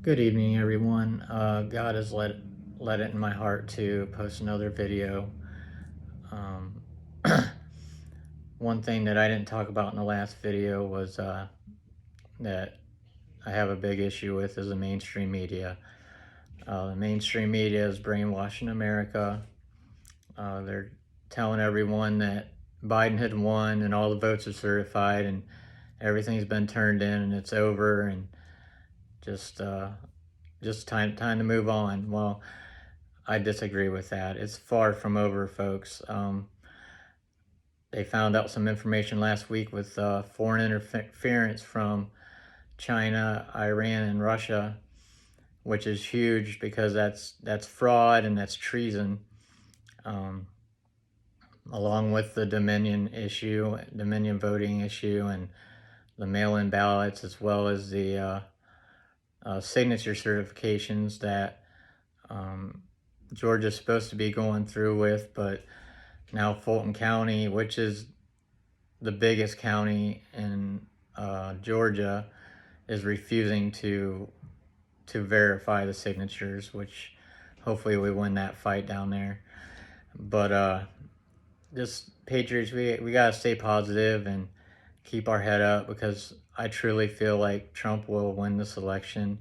Good evening, everyone. God has let it in my heart to post another video. Um, One thing that I didn't talk about in the last video was that I have a big issue with is the mainstream media. The mainstream media is brainwashing America. They're telling everyone that Biden had won and all the votes are certified and everything's been turned in and it's over and just uh, just time to move on. Well, I disagree with that. It's far from over, folks. They found out some information last week with foreign interference from China, Iran, and Russia, which is huge because that's fraud and that's treason. Um, Along with the Dominion voting issue, and the mail-in ballots, as well as the signature certifications that um, Georgia's supposed to be going through with, but now Fulton County, which is the biggest county in Georgia, is refusing to verify the signatures, which hopefully we win that fight down there. But just Patriots, we gotta stay positive and keep our head up because I truly feel like Trump will win this election.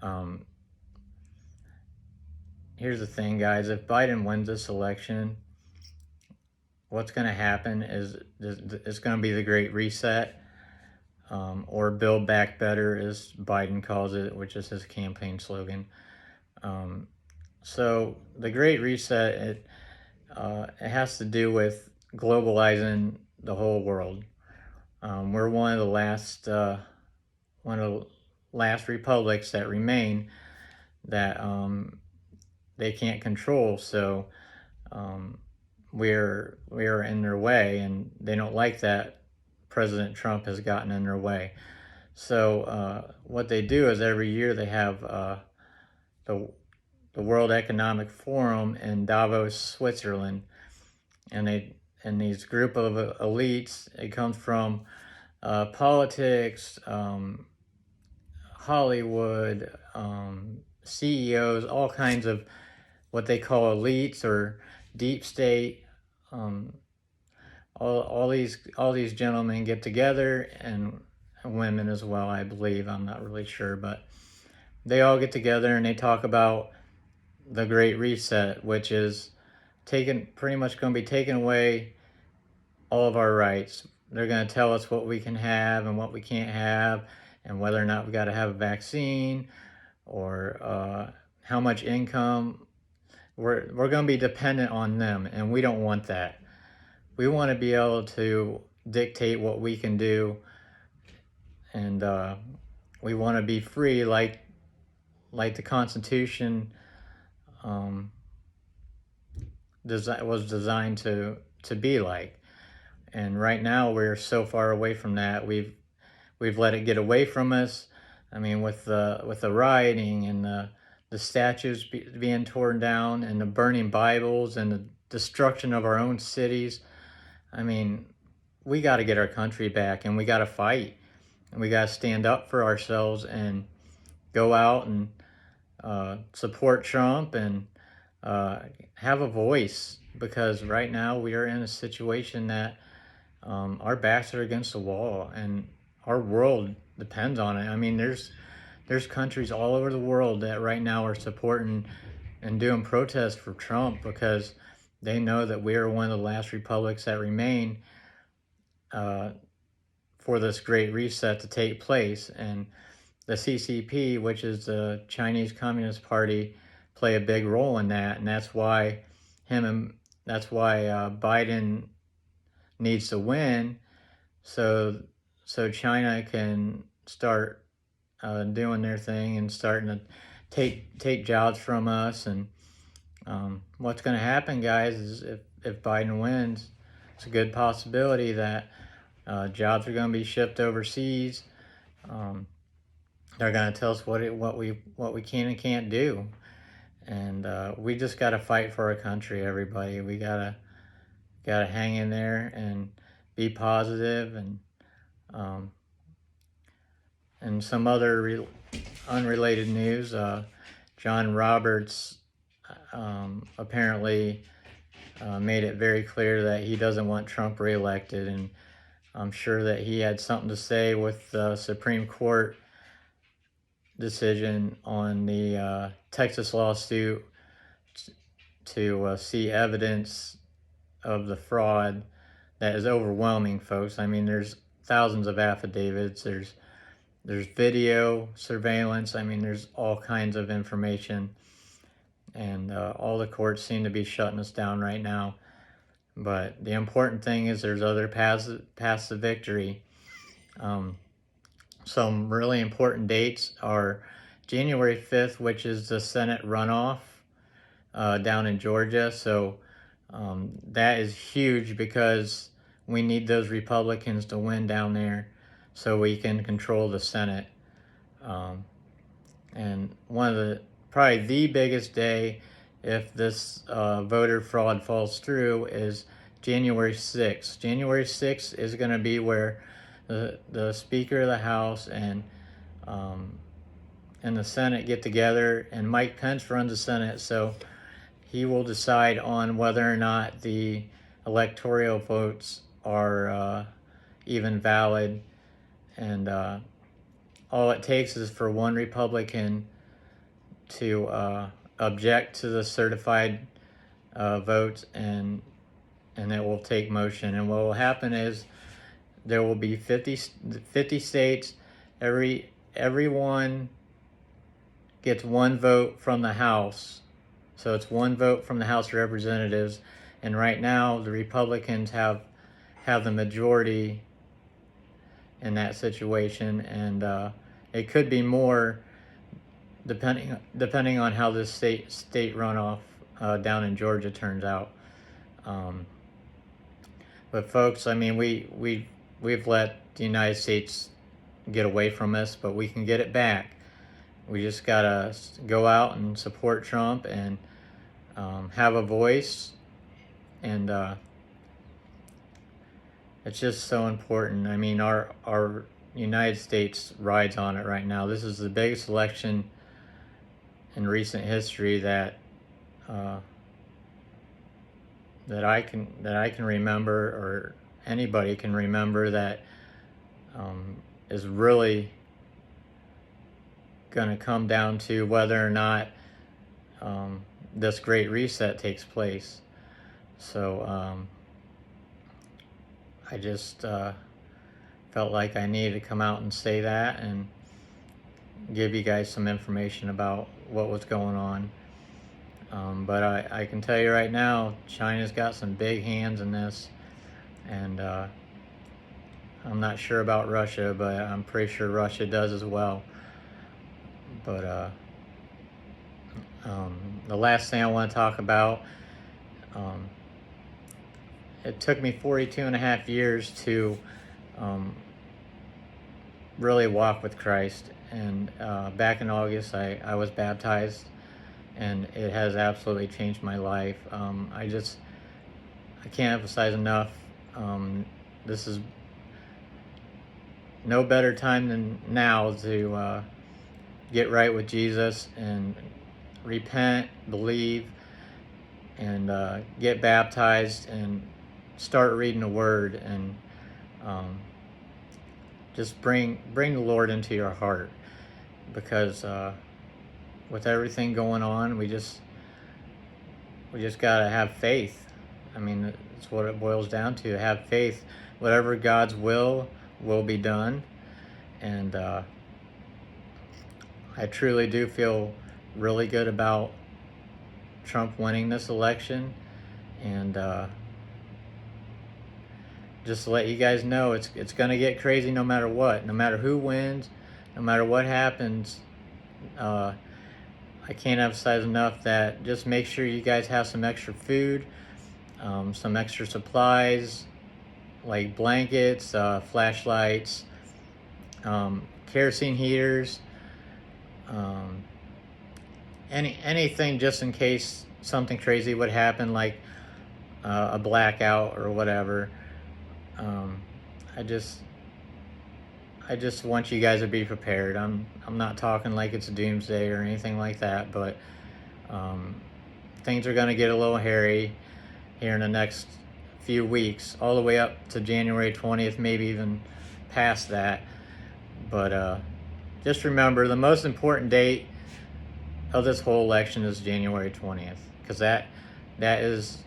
Um, Here's the thing, guys: if Biden wins this election, what's going to happen is it's going to be the Great Reset, or Build Back Better, as Biden calls it, which is his campaign slogan. Um, so the Great Reset, it has to do with globalizing the whole world. We're one of the last republics that remain that they can't control. So um, we're in their way, and they don't like that President Trump has gotten in their way. So what they do is every year they have the the World Economic Forum in Davos, Switzerland, and these group of elites. It comes from politics, Hollywood, CEOs, all kinds of what they call elites or deep state. Um, all these gentlemen get together, and women as well, I believe. I'm not really sure, but they all get together and they talk about the Great Reset, which is pretty much going to be taking away all of our rights. They're going to tell us what we can have and what we can't have, and whether or not we got to have a vaccine, or how much income. We're going to be dependent on them, and we don't want that. We want to be able to dictate what we can do, and we want to be free, like the Constitution um, was designed to be like. And right now we're so far away from that. We've let it get away from us. I mean, with the rioting and the statues being torn down and the burning Bibles and the destruction of our own cities. I mean, we got to get our country back, and we got to fight, and we got to stand up for ourselves and go out and support Trump and uh, have a voice, because right now we are in a situation that our backs are against the wall, and our world depends on it. I mean, there's countries all over the world that right now are supporting and doing protests for Trump because they know that we are one of the last republics that remain uh, for this Great Reset to take place. And the CCP, which is the Chinese Communist Party, play a big role in that, and that's why Biden needs to win, so China can start doing their thing and starting to take jobs from us. And what's going to happen, guys, is if Biden wins, it's a good possibility that jobs are going to be shipped overseas. Um, they're going to tell us what we can and can't do, and we just got to fight for our country. Everybody, we gotta hang in there and be positive, um, and some other unrelated news, John Roberts apparently made it very clear that he doesn't want Trump reelected, and I'm sure that he had something to say with the Supreme Court decision on the Texas lawsuit to see evidence of the fraud that is overwhelming, folks. I mean, there's thousands of affidavits, there's video surveillance, I mean, there's all kinds of information, and all the courts seem to be shutting us down right now. But the important thing is there's other paths to victory. Some really important dates are January 5th, which is the Senate runoff down in Georgia. So that is huge because we need those Republicans to win down there so we can control the Senate. And one of the, probably the biggest day, if this voter fraud falls through, is January 6th. January 6th is going to be where the Speaker of the House and the Senate get together, and Mike Pence runs the Senate, so he will decide on whether or not the electoral votes are even valid. And all it takes is for one Republican to object to the certified votes, and it will take motion. And what will happen is there will be 50 states. Everyone gets one vote from the House. So it's one vote from the House of Representatives. And right now, the Republicans have the majority in that situation. And it could be more depending on how this state runoff down in Georgia turns out. But folks, I mean, we've let the United States get away from us, but we can get it back. We just gotta go out and support Trump and have a voice, and it's just so important. I mean, our United States rides on it right now. This is the biggest election in recent history that I can remember, or anybody can remember, that is really going to come down to whether or not this great reset takes place. So I just felt like I needed to come out and say that and give you guys some information about what was going on. But I can tell you right now, China's got some big hands in this, and I'm not sure about Russia, but I'm pretty sure Russia does as well. But the last thing I want to talk about, it took me 42 and a half years to really walk with Christ, and back in August I was baptized, and it has absolutely changed my life. I can't emphasize enough, this is no better time than now to get right with Jesus and repent, believe, and get baptized and start reading the Word, and just bring the Lord into your heart, because with everything going on, we just gotta have faith. I mean, that's what it boils down to. Have faith. Whatever God's will be done. And I truly do feel really good about Trump winning this election. And just to let you guys know, it's going to get crazy no matter what. No matter who wins, no matter what happens. I can't emphasize enough that just make sure you guys have some extra food, some extra supplies, like blankets, flashlights, kerosene heaters, anything just in case something crazy would happen, like a I just want you guys to be prepared. I'm not talking like it's doomsday or anything like that, but things are going to get a little hairy here in the next few weeks, all the way up to January 20th, maybe even past that. But just remember, the most important date of this whole election is January 20th, because that is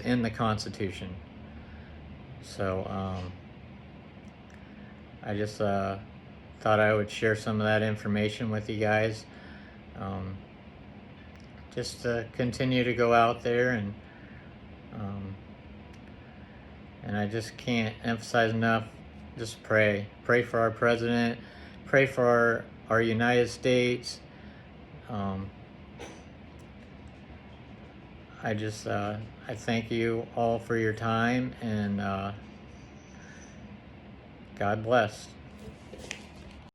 in the Constitution. So I just thought I would share some of that information with you guys. Just to continue to go out there, and I just can't emphasize enough, just pray for our president, pray for our United States. I thank you all for your time, and God bless.